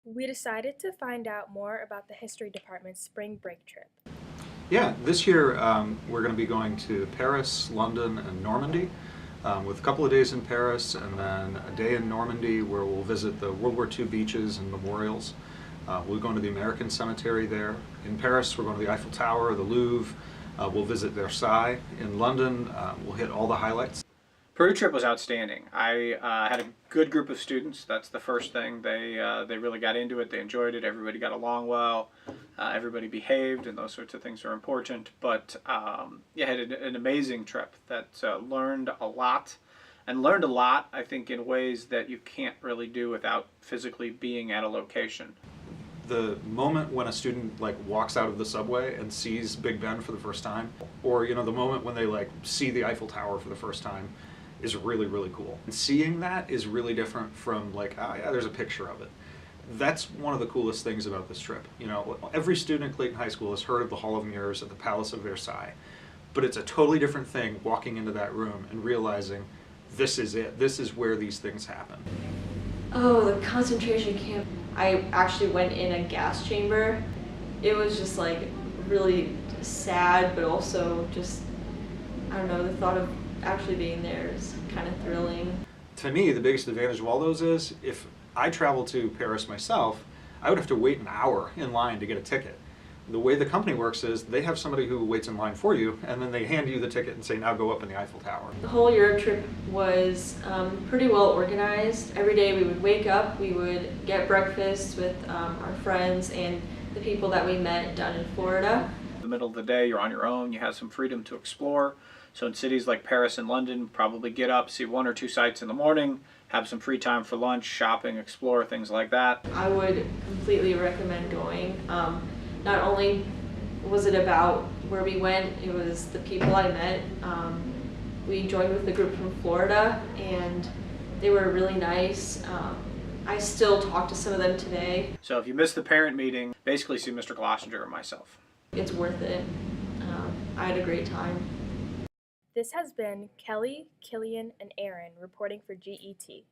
We decided to find out more about the history department's spring break trip. Yeah, this year we're going to be going to Paris, London, and Normandy, with a couple of days in Paris and then a day in Normandy where we'll visit the World War II beaches and memorials. We're going to the American Cemetery there. In Paris, we're going to the Eiffel Tower, the Louvre. We'll visit Versailles. In London, we'll hit all the highlights. Peru trip was outstanding. I had a good group of students. That's the first thing. They really got into it. They enjoyed it. Everybody got along well. Everybody behaved, and those sorts of things are important. But yeah, had an amazing trip that learned a lot, and learned a lot, I think, in ways that you can't really do without physically being at a location. The moment when a student walks out of the subway and sees Big Ben for the first time, or the moment when they see the Eiffel Tower for the first time, is really, really cool. And seeing that is really different from oh yeah, there's a picture of it. That's one of the coolest things about this trip. Every student at Clayton High School has heard of the Hall of Mirrors at the Palace of Versailles, but it's a totally different thing walking into that room and realizing this is it. This is where these things happen. Oh, the concentration camp. I actually went in a gas chamber. It was just really sad, but also just, I don't know, the thought of actually being there is kind of thrilling. To me, the biggest advantage of all those is if I travel to Paris myself, I would have to wait an hour in line to get a ticket. The way the company works is they have somebody who waits in line for you, and then they hand you the ticket and say, now go up in the Eiffel Tower. The whole Europe trip was pretty well organized. Every day we would wake up, we would get breakfast with our friends and the people that we met down in Florida. In the middle of the day, you're on your own. You have some freedom to explore. So in cities like Paris and London, probably get up, see one or two sites in the morning, have some free time for lunch, shopping, explore, things like that. I would completely recommend going. Not only was it about where we went, it was the people I met. We joined with the group from Florida, and they were really nice. I still talk to some of them today. So if you missed the parent meeting, basically see Mr. Glossinger or myself. It's worth it. I had a great time. This has been Kelly, Kilian, and Erin reporting for GET.